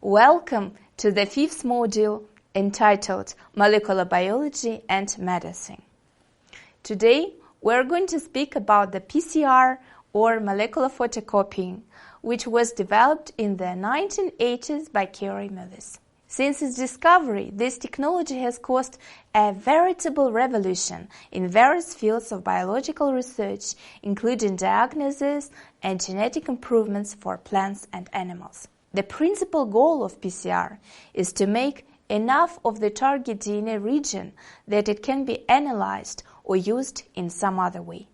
Welcome to the fifth module entitled Molecular Biology and Medicine. Today we're going to speak about the PCR or molecular photocopying, which was developed in the 1980s by Kerry Mullis. Since its discovery, this technology has caused a veritable revolution in various fields of biological research, including diagnosis and genetic improvements for plants and animals. The principal goal of PCR is to make enough of the target DNA region that it can be analyzed or used in some other way.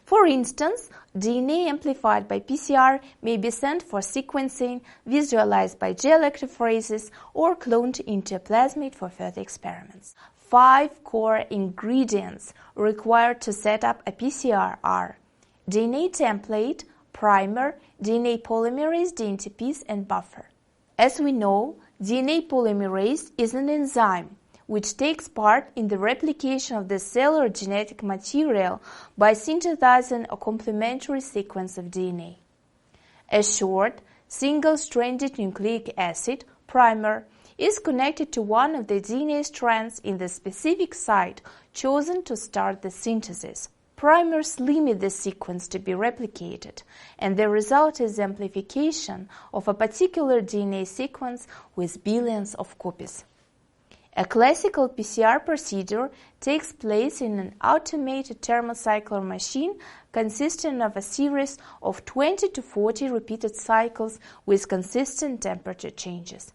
For instance, DNA amplified by PCR may be sent for sequencing, visualized by gel electrophoresis, or cloned into a plasmid for further experiments. 5 core ingredients required to set up a PCR are DNA template, primer, DNA polymerase, DNTPs, and buffer. As we know, DNA polymerase is an enzyme which takes part in the replication of the cellular genetic material by synthesizing a complementary sequence of DNA. A short, single-stranded nucleic acid, primer, is connected to one of the DNA strands in the specific site chosen to start the synthesis. Primers limit the sequence to be replicated, and the result is the amplification of a particular DNA sequence with billions of copies. A classical PCR procedure takes place in an automated thermocycler machine consisting of a series of 20 to 40 repeated cycles with consistent temperature changes.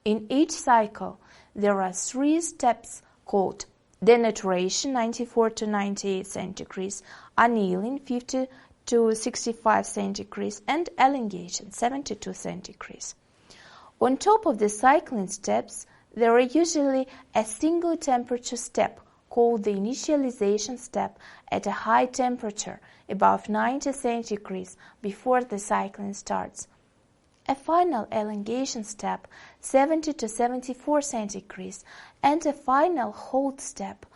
In each cycle, there are 3 steps called denaturation 94 to 98 centigrades, annealing 50 to 65 centigrades, and elongation 72 centigrades. On top of the cycling steps, there are usually a single temperature step called the initialization step at a high temperature above 90 centigrades before the cycling starts. A final elongation step 70 to 74 centigrades and a final hold step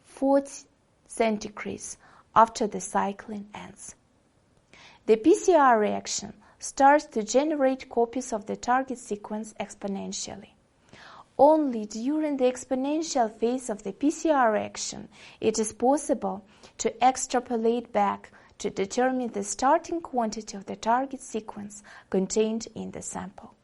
40 centigrades after the cycling ends. The PCR reaction starts to generate copies of the target sequence exponentially. Only during the exponential phase of the PCR reaction it is possible to extrapolate back to determine the starting quantity of the target sequence contained in the sample.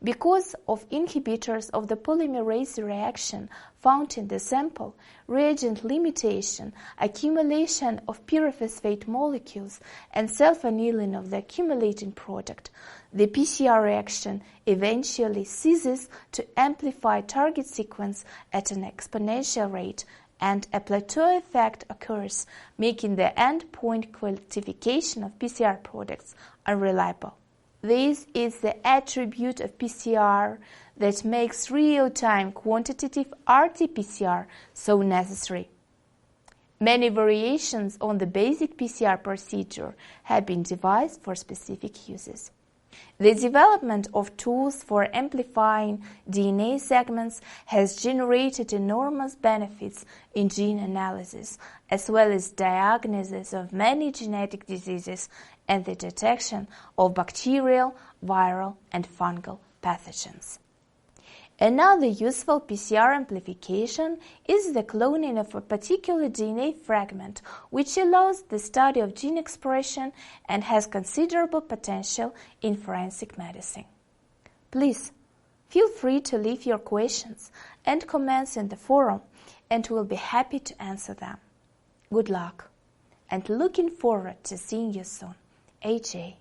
Because of inhibitors of the polymerase reaction found in the sample, reagent limitation, accumulation of pyrophosphate molecules, and self-annealing of the accumulating product, the PCR reaction eventually ceases to amplify target sequence at an exponential rate, and a plateau effect occurs, making the end-point quantification of PCR products unreliable. This is the attribute of PCR that makes real-time quantitative rt-pcr so necessary. Many variations on the basic PCR procedure have been devised for specific uses. The development of tools for amplifying DNA segments has generated enormous benefits in gene analysis, as well as diagnosis of many genetic diseases and the detection of bacterial, viral, and fungal pathogens. Another useful PCR amplification is the cloning of a particular DNA fragment, which allows the study of gene expression and has considerable potential in forensic medicine. Please feel free to leave your questions and comments in the forum, and we'll be happy to answer them. Good luck, and looking forward to seeing you soon. AJ.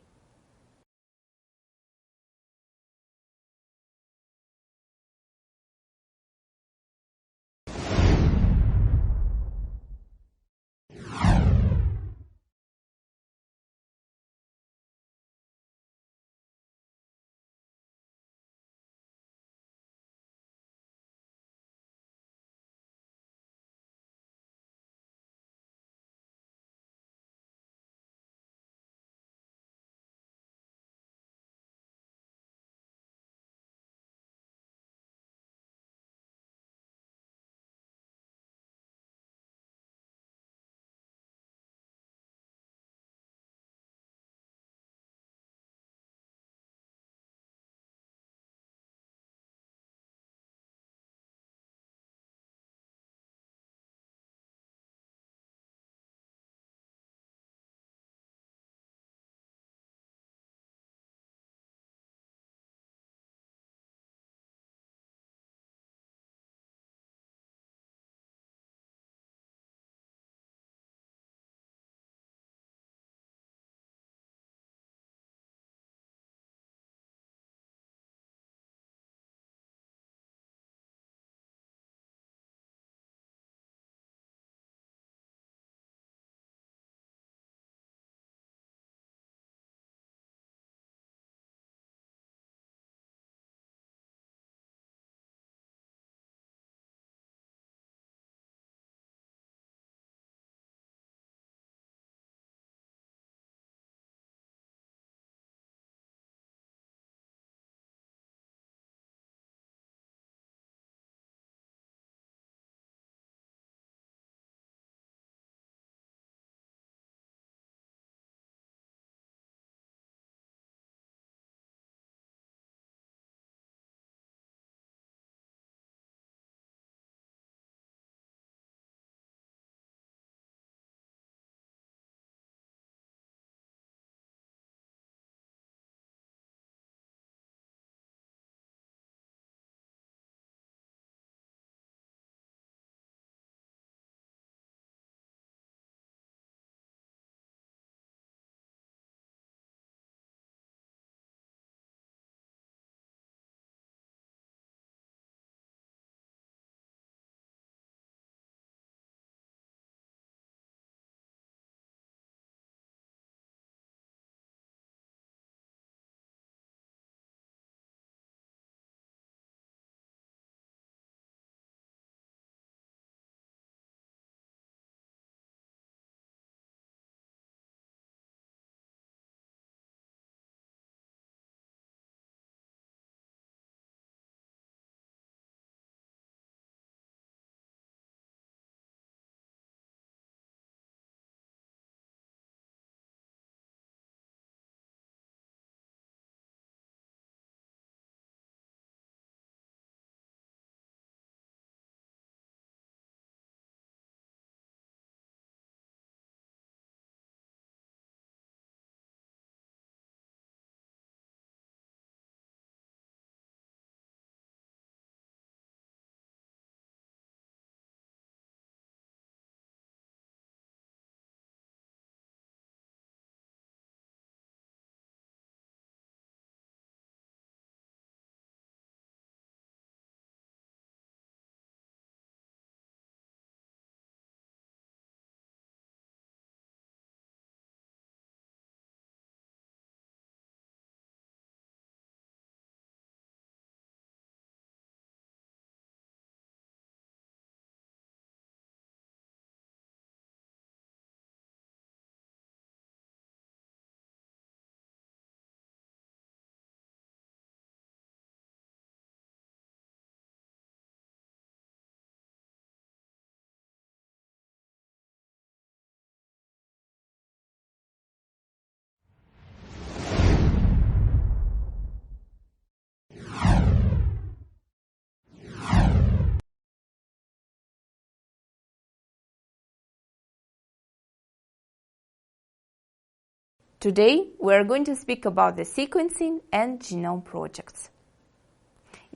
Today, we are going to speak about the sequencing and genome projects.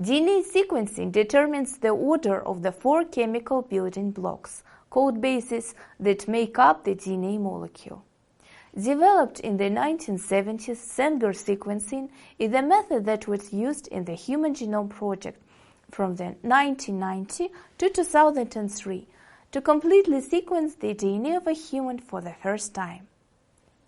DNA sequencing determines the order of the 4 chemical building blocks, code bases, that make up the DNA molecule. Developed in the 1970s, Sanger sequencing is a method that was used in the Human Genome Project from the 1990 to 2003 to completely sequence the DNA of a human for the first time.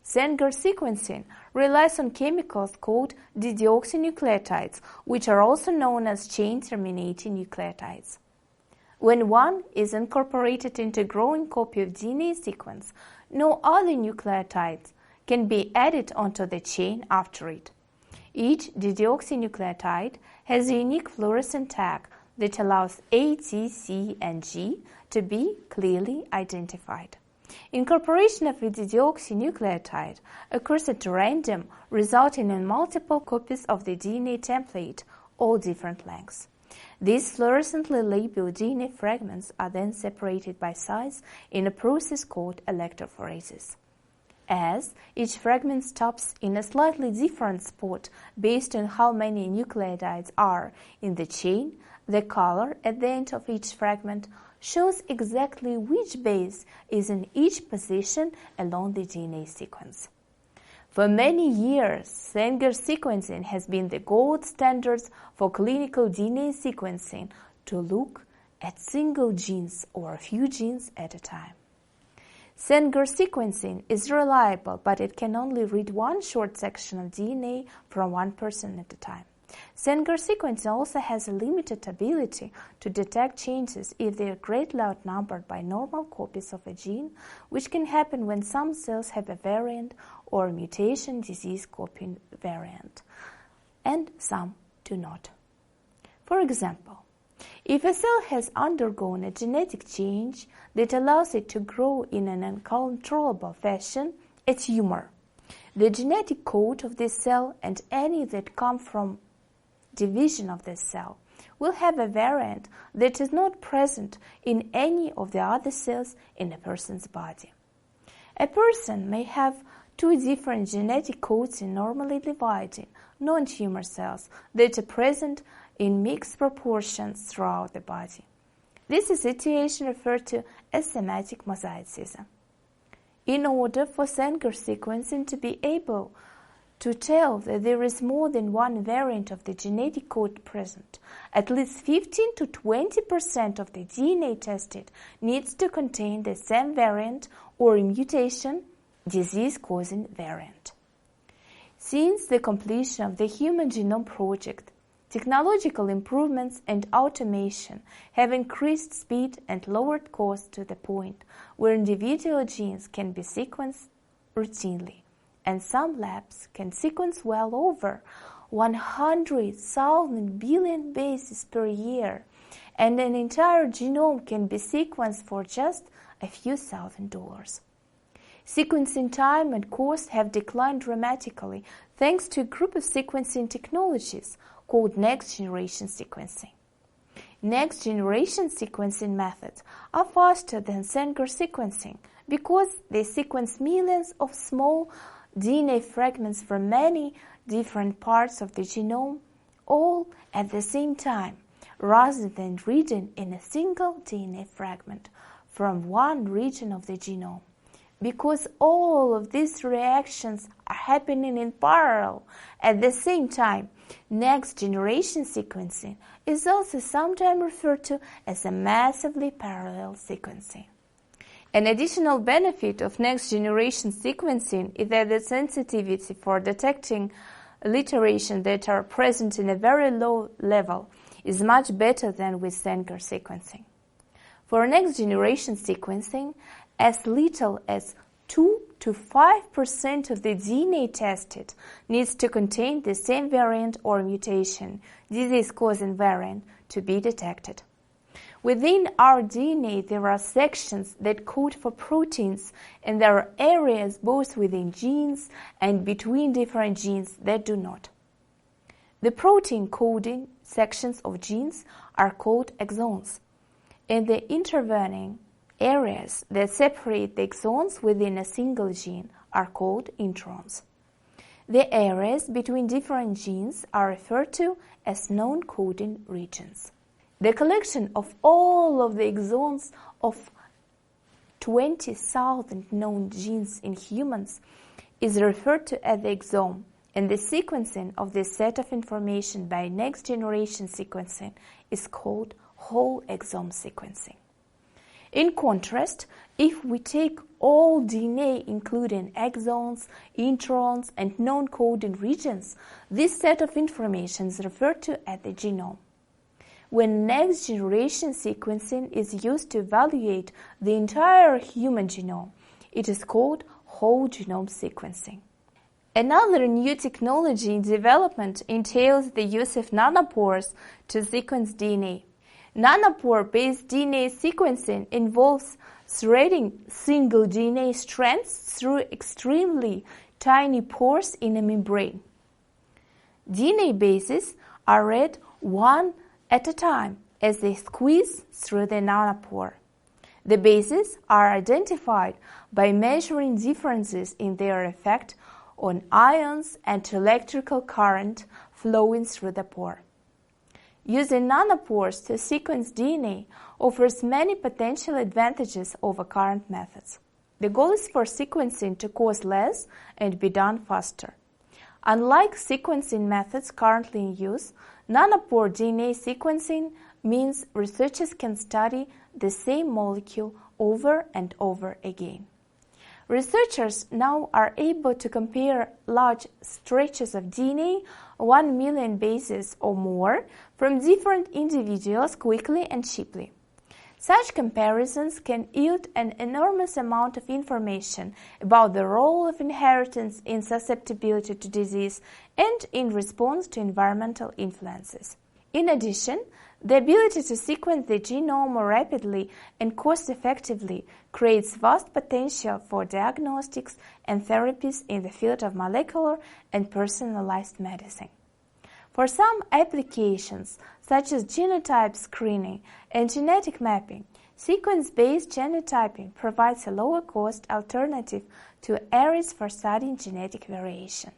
Sanger sequencing relies on chemicals called deoxynucleotides, which are also known as chain-terminating nucleotides. When one is incorporated into a growing copy of DNA sequence, no other nucleotides can be added onto the chain after it. Each deoxynucleotide has a unique fluorescent tag that allows A, T, C, and G to be clearly identified. Incorporation of a deoxynucleotide occurs at random, resulting in multiple copies of the DNA template, all different lengths. These fluorescently labeled DNA fragments are then separated by size in a process called electrophoresis. As each fragment stops in a slightly different spot based on how many nucleotides are in the chain, the color at the end of each fragment shows exactly which base is in each position along the DNA sequence. For many years, Sanger sequencing has been the gold standard for clinical DNA sequencing to look at single genes or a few genes at a time. Sanger sequencing is reliable, but it can only read one short section of DNA from one person at a time. Sanger sequencing also has a limited ability to detect changes if they are greatly outnumbered by normal copies of a gene, which can happen when some cells have a variant or mutation disease-copying variant, and some do not. For example, if a cell has undergone a genetic change that allows it to grow in an uncontrollable fashion, a tumor, the genetic code of this cell and any that come from division of this cell will have a variant that is not present in any of the other cells in a person's body. A person may have 2 different genetic codes in normally dividing non-tumor cells that are present in mixed proportions throughout the body. This is a situation referred to as somatic mosaicism. In order for Sanger sequencing to be able to tell that there is more than one variant of the genetic code present, at least 15 to 20% of the DNA tested needs to contain the same variant or a mutation, disease-causing variant. Since the completion of the Human Genome Project, technological improvements and automation have increased speed and lowered costs to the point where individual genes can be sequenced routinely, and some labs can sequence well over 100,000 billion bases per year, and an entire genome can be sequenced for just a few $1,000s. Sequencing time and cost have declined dramatically thanks to a group of sequencing technologies called next-generation sequencing. Next-generation sequencing methods are faster than Sanger sequencing because they sequence millions of small DNA fragments from many different parts of the genome, all at the same time, rather than reading in a single DNA fragment from one region of the genome. Because all of these reactions are happening in parallel at the same time, next-generation sequencing is also sometimes referred to as a massively parallel sequencing. An additional benefit of next-generation sequencing is that the sensitivity for detecting alterations that are present in a very low level is much better than with Sanger sequencing. For next-generation sequencing, as little as 2 to 5% of the DNA tested needs to contain the same variant or mutation, disease-causing variant, to be detected. Within our DNA, there are sections that code for proteins, and there are areas both within genes and between different genes that do not. The protein coding sections of genes are called exons, and the intervening areas that separate the exons within a single gene are called introns. The areas between different genes are referred to as non-coding regions. The collection of all of the exons of 20,000 known genes in humans is referred to as the exome, and the sequencing of this set of information by next-generation sequencing is called whole exome sequencing. In contrast, if we take all DNA, including exons, introns, and non-coding regions, this set of information is referred to as the genome. When next-generation sequencing is used to evaluate the entire human genome, it is called whole genome sequencing. Another new technology in development entails the use of nanopores to sequence DNA. Nanopore-based DNA sequencing involves threading single DNA strands through extremely tiny pores in a membrane. DNA bases are read one at a time as they squeeze through the nanopore. The bases are identified by measuring differences in their effect on ions and electrical current flowing through the pore. Using nanopores to sequence DNA offers many potential advantages over current methods. The goal is for sequencing to cost less and be done faster. Unlike sequencing methods currently in use, nanopore DNA sequencing means researchers can study the same molecule over and over again. Researchers now are able to compare large stretches of DNA, 1 million bases or more, from different individuals quickly and cheaply. Such comparisons can yield an enormous amount of information about the role of inheritance in susceptibility to disease and in response to environmental influences. In addition, the ability to sequence the genome more rapidly and cost-effectively creates vast potential for diagnostics and therapies in the field of molecular and personalized medicine. For some applications, such as genotype screening and genetic mapping, sequence-based genotyping provides a lower-cost alternative to areas for studying genetic variation.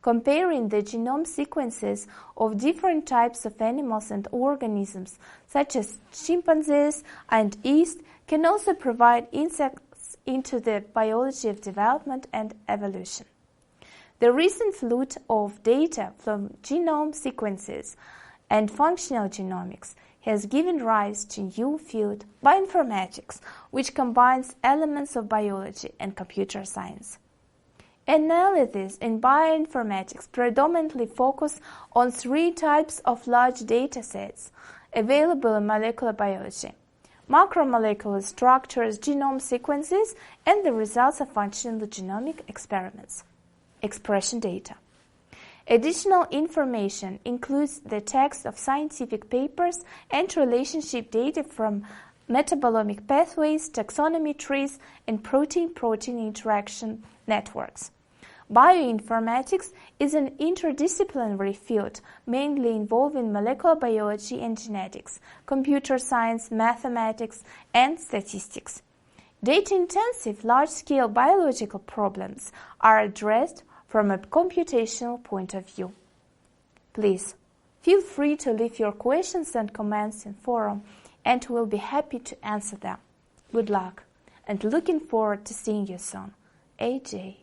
Comparing the genome sequences of different types of animals and organisms, such as chimpanzees and yeast, can also provide insights into the biology of development and evolution. The recent flood of data from genome sequences and functional genomics has given rise to a new field, bioinformatics, which combines elements of biology and computer science. Analysis in bioinformatics predominantly focus on three types of large data sets available in molecular biology: macromolecular structures, genome sequences, and the results of functional genomic experiments. Expression data. Additional information includes the text of scientific papers and relationship data from metabolomic pathways, taxonomy trees, and protein-protein interaction networks. Bioinformatics is an interdisciplinary field mainly involving molecular biology and genetics, computer science, mathematics, and statistics. Data-intensive, large-scale biological problems are addressed from a computational point of view. Please feel free to leave your questions and comments in forum, and we'll be happy to answer them. Good luck, and looking forward to seeing you soon. AJ.